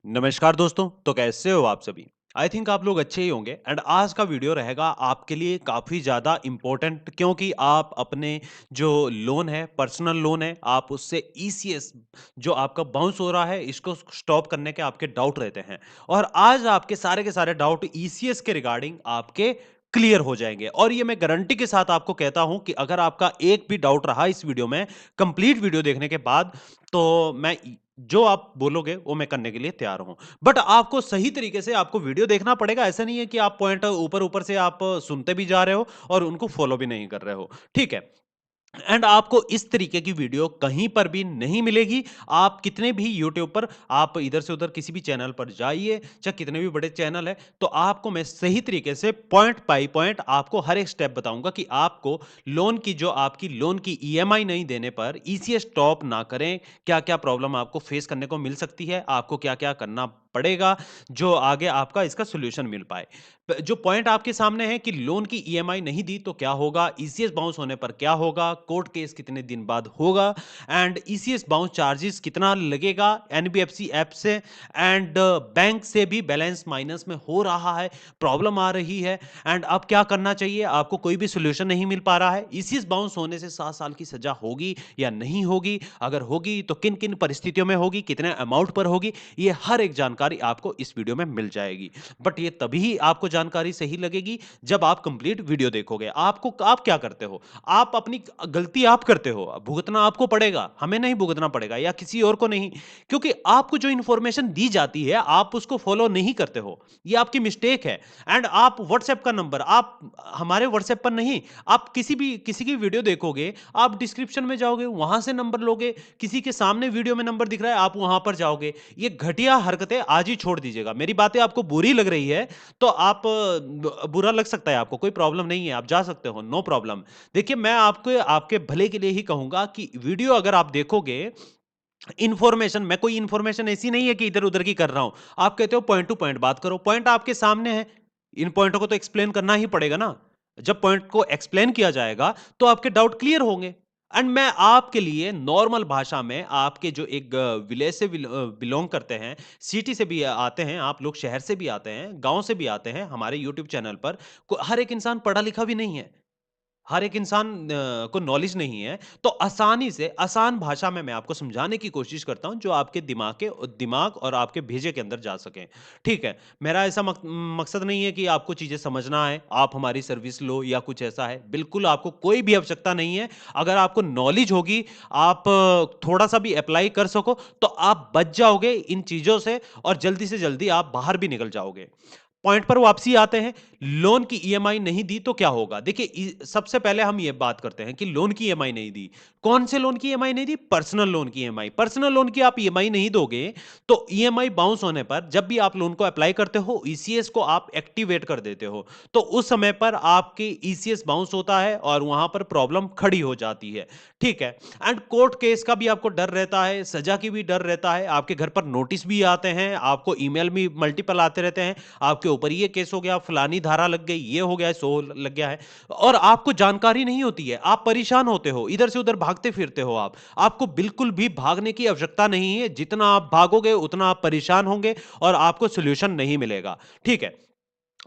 नमस्कार दोस्तों, तो कैसे हो आप सभी? आई थिंक आप लोग अच्छे ही होंगे एंड आज का वीडियो रहेगा आपके लिए काफ़ी ज़्यादा इम्पोर्टेंट क्योंकि आप अपने जो लोन है, पर्सनल लोन है, आप उससे ईसीएस जो आपका बाउंस हो रहा है, इसको स्टॉप करने के आपके डाउट रहते हैं और आज आपके सारे के सारे डाउट ईसीएस के रिगार्डिंग आपके क्लियर हो जाएँगे और ये मैं गारंटी के साथ आपको कहता हूँ कि अगर आपका एक भी डाउट रहा इस वीडियो में, कंप्लीट वीडियो देखने के बाद, तो मैं जो आप बोलोगे वो मैं करने के लिए तैयार हूँ। बट आपको सही तरीके से आपको वीडियो देखना पड़ेगा, ऐसा नहीं है कि आप पॉइंट ऊपर-ऊपर से आप सुनते भी जा रहे हो और उनको फॉलो भी नहीं कर रहे हो, ठीक है? एंड आपको इस तरीके की वीडियो कहीं पर भी नहीं मिलेगी। आप कितने भी यूट्यूब पर आप इधर से उधर किसी भी चैनल पर जाइए, चाहे कितने भी बड़े चैनल हैं, तो आपको मैं सही तरीके से पॉइंट बाय पॉइंट आपको हर एक स्टेप बताऊँगा कि आपको लोन की जो आपकी लोन की ईएमआई नहीं देने पर ईसीएस स्टॉप ना करें, क्या-क्या प्रॉब्लम आपको फेस करने को मिल सकती है, आपको क्या-क्या करना पड़ेगा, जो आगे आपका इसका सॉल्यूशन मिल पाए। जो पॉइंट आपके सामने है कि लोन की ईएमआई नहीं दी तो क्या होगा, ईसीएस बाउंस होने पर क्या होगा, कोर्ट केस कितने दिन बाद होगा एंड ईसीएस बाउंस चार्जेस कितना लगेगा एनबीएफसी ऐप से एंड बैंक से भी बैलेंस माइनस में हो रहा है, प्रॉब्लम आ रही है एंड अब क्या करना चाहिए, आपको कोई भी सॉल्यूशन नहीं मिल पा रहा है। ईसीएस बाउंस होने से 7 साल की सजा होगी या नहीं होगी, अगर होगी तो किन-किन परिस्थितियों में होगी, कितने अमाउंट पर होगी, ये हर एक जानकारी आपको इस वीडियो में मिल जाएगी। बट ये तभी आपको जानकारी सही लगेगी जब आप कंप्लीट वीडियो देखोगे। आप क्या करते हो? आप अपनी गलती आप करते हो, भुगतना आपको पड़ेगा, हमें नहीं भुगतना पड़ेगा या किसी और को नहीं। क्योंकि आपको जो इन्फॉर्मेशन दी जाती है, आप उसको फॉलो नहीं करते हो। ये आपकी मिस्टेक है एंड आप व्हाट्सएप का नंबर आप हमारे व्हाट्सएप पर नहीं, आप किसी की वीडियो देखोगे, आप डिस्क्रिप्शन में जाओगे, वहाँ से नंबर लोगे, किसी के सामने वीडियो में नंबर दिख रहा है, आप वहाँ पर जाओगे। ये घटिया हरकतें आज ही छोड़ दीजिएगा। मेरी बातें आपको बुरी लग रही है, तो आप बुरा लग सकता है आपको, कोई प्रॉब्लम नहीं है, आप जा सकते हो, नो प्रॉब्लम। देखिए, मैं आपको आपके भले के लिए ही कहूँगा कि वीडियो अगर आप देखोगे, मैं कोई इन्फॉर्मेशन ऐसी नहीं है कि इधर-उधर की कर रहा हूँ। आप कहते हो पॉइंट टू पॉइंट बात करो, पॉइंट आपके सामने है। इन पॉइंटों को तो एक्सप्लेन करना ही पड़ेगा ना। जब पॉइंट को एक्सप्लेन किया जाएगा, तो आपके डाउट क्लियर होंगे। एंड मैं आपके लिए नॉर्मल भाषा में आपके जो एक विलेज से बिलॉन्ग करते हैं, सिटी से भी आते हैं, आप लोग शहर से भी आते हैं, गाँव से भी आते हैं, हमारे यूट्यूब चैनल पर हर एक इंसान पढ़ा-लिखा भी नहीं है। हर एक इंसान को नॉलेज नहीं है, तो आसानी से आसान भाषा में मैं आपको समझाने की कोशिश करता हूँ, जो आपके दिमाग और आपके भेजे के अंदर जा सकें। ठीक है? मेरा ऐसा मकसद नहीं है कि आपको चीज़ें समझना है, आप हमारी सर्विस लो या कुछ ऐसा है। बिल्कुल आपको कोई भी आवश्यकता नहीं है। अगर आपको नॉलेज होगी, आप थोड़ा-सा भी अप्लाई कर सको, तो आप बच जाओगे इन चीज़ों से और जल्दी से जल्दी आप बाहर भी निकल जाओगे। पॉइंट पर वापसी आते हैं, लोन की ईएमआई नहीं दी तो क्या होगा? देखिए सबसे पहले हम ये बात करते हैं कि लोन की ईएमआई नहीं दी। कौन से लोन की ईएमआई नहीं दी? पर्सनल लोन की ईएमआई। पर्सनल लोन की आप ईएमआई नहीं दोगे, तो ईएमआई बाउंस होने पर जब भी आप लोन को अप्लाई करते हो, ईसीएस को आप एक्टिवेट कर देते हो। तो उस समय पर आपकी ईसीएस बाउंस होता है और वहाँ पर प्रॉब्लम खड़ी हो जाती है। ठीक है? एंड कोर्ट केस का भी आपको डर रहता है, सज़ा की भी डर रहता है, आपके घर पर नोटिस भी आते हैं, आपको ईमेल भी मल्टीपल आते रहते हैं, आपके ऊपर ये केस हो गया, फलानी धारा लग गई, ये हो गया है, सो लग गया है और आपको जानकारी नहीं होती है। आप परेशान होते हो, इधर से उधर भागते फिरते हो आप। आपको बिल्कुल भी भागने की आवश्यकता नहीं है, जितना आप भागोगे उतना आप परेशान होंगे और आपको सॉल्यूशन नहीं मिलेगा। ठीक है?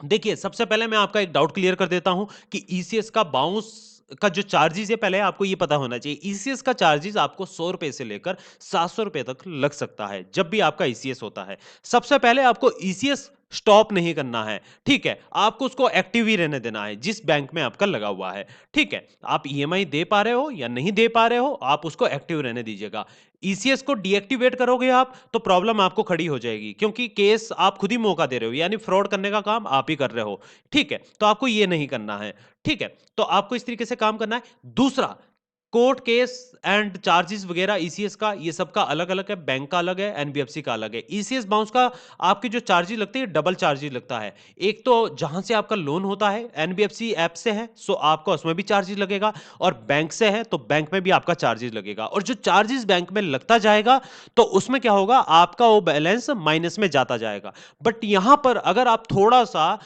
देखिए, सबसे पहले मैं आपका एक डाउट क्लियर कर देता हूँ कि ईसीएस का बाउंस का जो चार्जेज़ है, पहले आपको ये पता होना चाहिए। ईसीएस का चार्जेज़ आपको ₹100 से लेकर ₹700 तक लग सकता है, जब भी आपका ईसीएस होता है। सबसे पहले आपको ईसीएस स्टॉप नहीं करना है, ठीक है? आपको उसको एक्टिव ही रहने देना है, जिस बैंक में आपका लगा हुआ है, ठीक है? आप ईएमआई दे पा रहे हो या नहीं दे पा रहे हो, आप उसको एक्टिव रहने दीजिएगा। ईसीएस को डीएक्टिवेट करोगे आप, तो प्रॉब्लम आपको खड़ी हो जाएगी क्योंकि केस आप खुद ही मौका दे रहे हो, यानी फ्रॉड करने का काम आप ही कर रहे हो, ठीक है? तो आपको ये नहीं करना है, ठीक है? तो आपको इस तरीके से काम करना है। दूसरा, कोर्ट केस एंड चार्जेस वगैरह ईसीएस का ये सबका अलग-अलग है, बैंक का अलग है, एनबीएफसी का अलग है। ईसीएस बाउंस का आपके जो चार्जेस लगते हैं, डबल चार्जेस लगता है। एक तो जहाँ से आपका लोन होता है, एनबीएफसी ऐप से है, सो आपका उसमें भी चार्जेस लगेगा और बैंक से है, तो बैंक में भी आपका चार्जेस लगेगा और जो चार्जेस बैंक में लगता जाएगा, तो उसमें क्या होगा, आपका वो बैलेंस माइनस में जाता जाएगा। बट यहाँ पर अगर आप थोड़ा-सा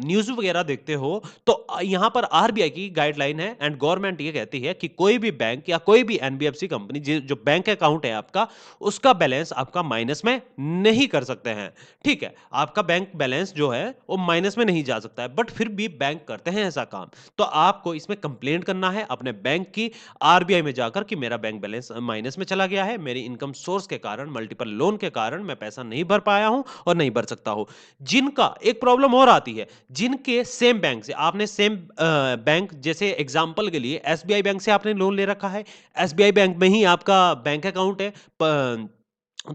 न्यूज़ वगैरह देखते हो, तो यहाँ पर आरबीआई की गाइडलाइन है एंड गवर्नमेंट ये कहती है कि कोई भी बैंक या कोई भी एनबीएफसी कंपनी जो बैंक अकाउंट है आपका, उसका बैलेंस आपका माइनस में नहीं कर सकते हैं। ठीक है? आपका बैंक बैलेंस जो है वो माइनस में नहीं जा सकता है, बट फिर भी बैंक करते हैं ऐसा काम। तो आपको इसमें कंप्लेंट करना है अपने बैंक की आरबीआई में जाकर कि मेरा बैंक बैलेंस माइनस में चला गया है, मेरी इनकम सोर्स के कारण, मल्टीपल लोन के कारण मैं पैसा नहीं भर पाया हूँ और नहीं भर सकता हूँ। जिनका एक प्रॉब्लम और आती है, जिनके सेम बैंक से आपने सेम बैंक जैसे एग्जांपल के लिए एसबीआई बैंक से आपने लोन ले रखा है, एसबीआई बैंक में ही आपका बैंक अकाउंट है,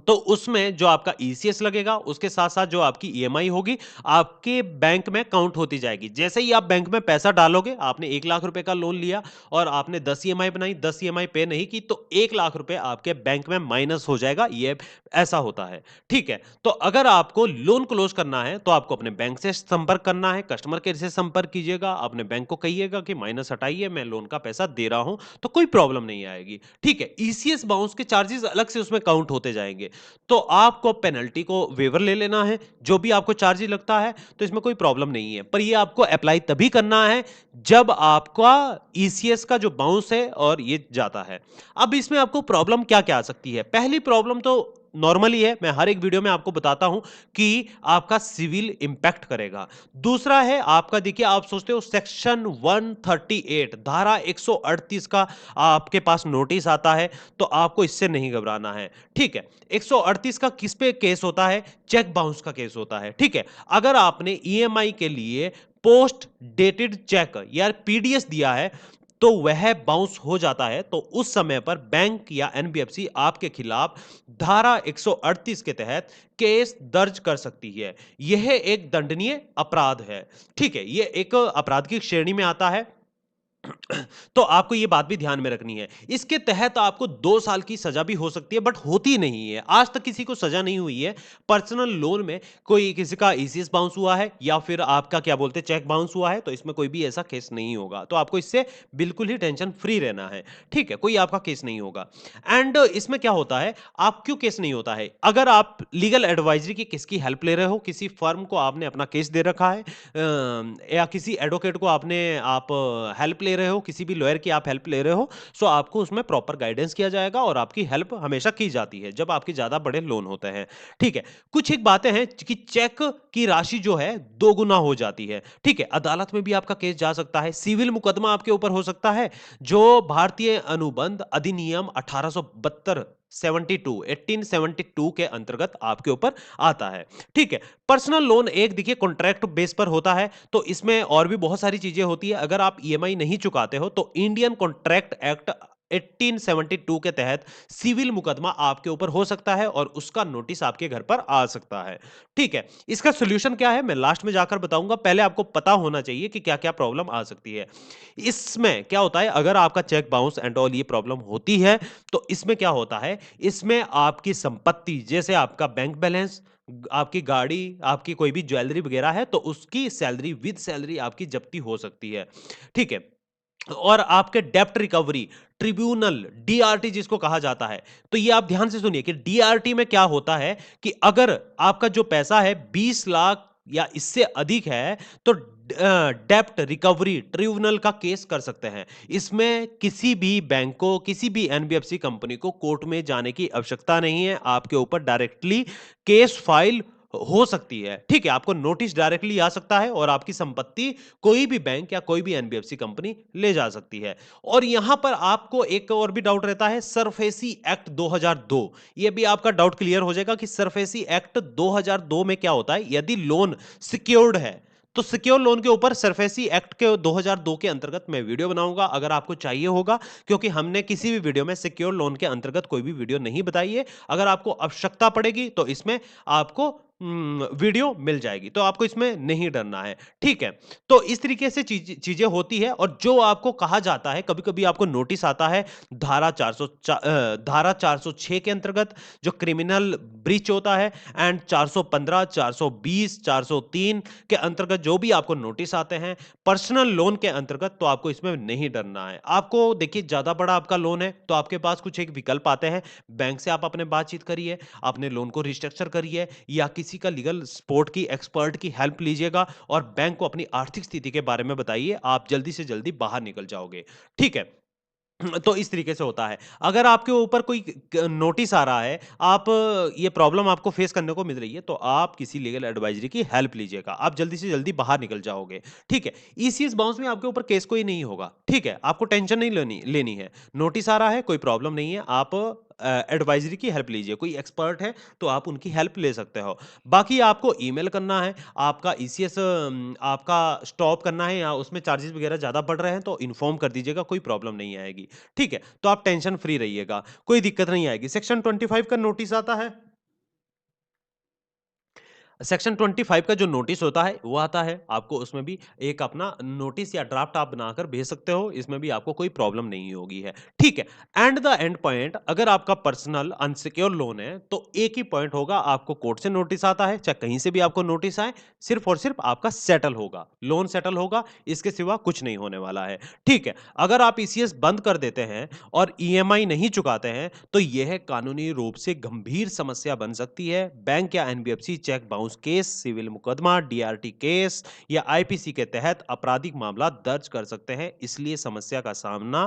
तो उसमें जो आपका ईसीएस लगेगा, उसके साथ-साथ जो आपकी ईएमआई होगी, आपके बैंक में काउंट होती जाएगी। जैसे ही आप बैंक में पैसा डालोगे, आपने 1 लाख रुपए का लोन लिया और आपने 10 ईएमआई बनाई, 10 ईएमआई पे नहीं की, तो 1 लाख रुपए आपके बैंक में माइनस हो जाएगा, ये ऐसा होता है। ठीक है? तो अगर आपको लोन क्लोज़ करना है, तो आपको अपने बैंक से संपर्क करना है, कस्टमर केयर से संपर्क कीजिएगा, अपने बैंक को कहिएगा कि माइनस हटाइए, मैं लोन का पैसा दे रहा हूँ, तो कोई प्रॉब्लम नहीं आएगी। ठीक है? ईसीएस बाउंस के चार्जेज़ अलग से उसमें काउंट होते जाएँगे। तो आपको पेनल्टी को वेवर ले लेना है, जो भी आपको चार्ज लगता है, तो इसमें कोई प्रॉब्लम नहीं है। पर ये आपको अप्लाई तभी करना है, जब आपका ईसीएस का जो बाउंस है और ये जाता है। अब इसमें आपको प्रॉब्लम क्या-क्या आ सकती है? पहली प्रॉब्लम तो नॉर्मल ही है, मैं हर एक वीडियो में आपको बताता हूँ कि आपका सिविल इम्पैक्ट करेगा। दूसरा है आपका देखिए आप सोचते हो सेक्शन 138 धारा 138 का आपके पास नोटिस आता है, तो आपको इससे नहीं घबराना है। ठीक है? 138 का किस पे केस होता है? चेक बाउंस का केस होता है, ठीक है? अगर आपने ईएमआई के लिए पोस्ट डेटेड चेक या पीडीएस दिया है, तो वह बाउंस हो जाता है, तो उस समय पर बैंक या एनबीएफसी आपके खिलाफ धारा 138 के तहत केस दर्ज कर सकती है। यह एक दंडनीय अपराध है, ठीक है? ये एक अपराध की श्रेणी में आता है। तो आपको ये बात भी ध्यान में रखनी है। इसके तहत आपको 2 साल की सज़ा भी हो सकती है बट होती नहीं है। आज तक किसी को सज़ा नहीं हुई है। पर्सनल लोन में कोई किसी का ईसीएस बाउंस हुआ है या फिर आपका क्या बोलते हैं चेक बाउंस हुआ है तो इसमें कोई भी ऐसा केस नहीं होगा। तो आपको इससे बिल्कुल ही टेंशन फ्री रहना है। ठीक है? कोई आपका केस नहीं होगा। एंड इसमें क्या होता है, आप क्यों केस नहीं होता है? अगर आप लीगल एडवाइज़री की किसकी हेल्प ले रहे हो, किसी फर्म को आपने अपना केस दे रखा है या किसी एडवोकेट को आप हेल्प ले रहे हो, किसी भी लॉयर की आप हेल्प ले रहे हो, सो आपको उसमें प्रॉपर गाइडेंस किया जाएगा और आपकी हेल्प हमेशा की जाती है, जब आपके ज़्यादा बड़े लोन होते हैं। ठीक है? कुछ एक बातें हैं कि चेक की राशि जो है दोगुना हो जाती है। ठीक है? अदालत में भी आपका केस जा सकता है, सिविल मुकदमा आपके ऊपर हो सकता है, जो भारतीय अनुबंध अधिनियम 1872 1872 के अंतर्गत आपके ऊपर आता है। ठीक है? पर्सनल लोन एक देखिए कॉन्ट्रैक्ट बेस पर होता है, तो इसमें और भी बहुत सारी चीजें होती है। अगर आप ईएमआई नहीं चुकाते हो, तो इंडियन कॉन्ट्रैक्ट एक्ट 1872 के तहत सिविल मुकदमा आपके ऊपर हो सकता है और उसका नोटिस आपके घर पर आ सकता है। ठीक है? इसका सॉल्यूशन क्या है, मैं लास्ट में जाकर बताऊंगा। पहले आपको पता होना चाहिए कि क्या-क्या प्रॉब्लम आ सकती है। इसमें क्या होता है, अगर आपका चेक बाउंस एंड ऑल ये प्रॉब्लम होती है, तो इसमें क्या होता है, इसमें आपकी संपत्ति जैसे आपका बैंक बैलेंस, आपकी गाड़ी, आपकी कोई भी ज्वेलरी वगैरह है, तो उसकी सैलरी विद सैलरी आपकी जब्ती हो सकती है। ठीक है? और आपके डेब्ट रिकवरी ट्रिब्यूनल डीआरटी जिसको कहा जाता है, तो ये आप ध्यान से सुनिए कि डीआरटी में क्या होता है कि अगर आपका जो पैसा है 20 लाख या इससे अधिक है, तो डेब्ट रिकवरी ट्रिब्यूनल का केस कर सकते हैं। इसमें किसी भी बैंक को, किसी भी एनबीएफसी कंपनी को कोर्ट में जाने की आवश्यकता नहीं है। आपके ऊपर डायरेक्टली केस फाइल हो सकती है। ठीक है? आपको नोटिस डायरेक्टली आ सकता है और आपकी संपत्ति कोई भी बैंक या कोई भी एनबीएफसी कंपनी ले जा सकती है। और यहां पर आपको एक और भी डाउट रहता है, सरफेसी एक्ट 2002। ये भी आपका डाउट क्लियर हो जाएगा कि सरफेसी एक्ट 2002 में क्या होता है। यदि लोन सिक्योर्ड है, तो सिक्योर लोन के ऊपर सरफेसी एक्ट के 2002 के अंतर्गत मैं वीडियो बनाऊंगा, अगर आपको चाहिए होगा, क्योंकि हमने किसी भी वीडियो में सिक्योर लोन के अंतर्गत कोई भी वीडियो नहीं बताई है। अगर आपको आवश्यकता पड़ेगी तो इसमें आपको वीडियो मिल जाएगी, तो आपको इसमें नहीं डरना है। ठीक है? तो इस तरीके से चीजें होती है। और जो आपको कहा जाता है, कभी-कभी आपको नोटिस आता है धारा 406 के अंतर्गत, जो क्रिमिनल ब्रीच होता है, एंड 415, 420, 403 के अंतर्गत जो भी आपको नोटिस आते हैं पर्सनल लोन के अंतर्गत, तो आपको इसमें नहीं डरना है। आपको देखिए ज्यादा बड़ा आपका लोन है, तो आपके पास कुछ एक विकल्प आते हैं। बैंक से आप अपने बातचीत करिए, अपने लोन को रिस्ट्रक्चर करिए या किसी का लीगल सपोर्ट की एक्सपर्ट की हेल्प लीजिएगा और बैंक को अपनी आर्थिक स्थिति के बारे में बताइए। आप जल्दी से जल्दी बाहर निकल जाओगे। ठीक है? तो इस तरीके से होता है। अगर आपके ऊपर कोई क नोटिस आ रहा है, आप ये प्रॉब्लम आपको फेस करने को मिल रही है, तो आप किसी लीगल एडवाइज़री की हेल्प लीजिएगा। आप जल्दी से जल्दी बाहर निकल जाओगे, ठीक है? ईसीएस बाउंस में आपके ऊपर केस कोई नहीं होगा, ठीक है? आपको टेंशन नहीं लेनी लेनी है। नोटिस आ रहा है, कोई प्रॉब्लम नहीं है, आप एडवाइज़री की हेल्प लीजिए। कोई एक्सपर्ट है, तो आप उनकी हेल्प ले सकते हो। बाकी आपको ईमेल करना है, आपका ईसीएस आपका स्टॉप करना है या उसमें चार्जेज़ वगैरह ज़्यादा बढ़ रहे हैं, तो इन्फॉर्म कर दीजिएगा, कोई प्रॉब्लम नहीं आएगी। ठीक है? तो आप टेंशन फ्री रहिएगा, कोई दिक्कत नहीं आएगी। सेक्शन 25 का नोटिस आता है सेक्शन 25 का जो नोटिस होता है, वो आता है। आपको उसमें भी एक अपना नोटिस या ड्राफ्ट आप बनाकर भेज सकते हो, इसमें भी आपको कोई प्रॉब्लम नहीं होगी है। ठीक है? एंड द एंड पॉइंट अगर आपका पर्सनल अनसिक्योर लोन है, तो एक ही पॉइंट होगा, आपको कोर्ट से नोटिस आता है, चाहे कहीं से भी आपको नोटिस आए, सिर्फ़ और सिर्फ़ आपका सेटल होगा, लोन सेटल होगा, इसके सिवा कुछ नहीं होने वाला है। ठीक है? अगर आप ईसीएस बंद कर देते हैं और ईएमआई नहीं चुकाते हैं, तो यह कानूनी रूप से गंभीर समस्या बन सकती है। बैंक या NBFC cheque bounce case, civil मुकदमा, डीआरटी केस या आईपीसी के तहत आपराधिक मामला दर्ज कर सकते हैं। इसलिए समस्या का सामना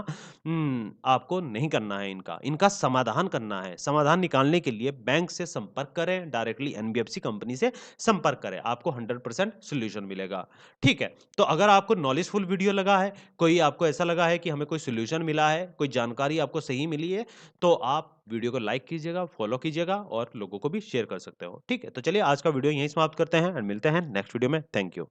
आपको नहीं करना है इनका, इनका समाधान करना है। समाधान निकालने के लिए बैंक से संपर्क करें, डायरेक्टली एनबीएफसी कंपनी से संपर्क करें, आपको 100% सॉल्यूशन मिलेगा। ठीक है? तो अगर आपको नॉलेजफुल वीडियो लगा है, कोई आपको ऐसा लगा है कि हमें कोई सॉल्यूशन मिला है, कोई जानकारी आपको सही मिली है, तो आप वीडियो को लाइक कीजिएगा, फॉलो कीजिएगा और लोगों को भी शेयर कर सकते हो। ठीक है? तो चलिए आज का वीडियो यहीं समाप्त करते हैं और मिलते हैं नेक्स्ट वीडियो में। Thank you.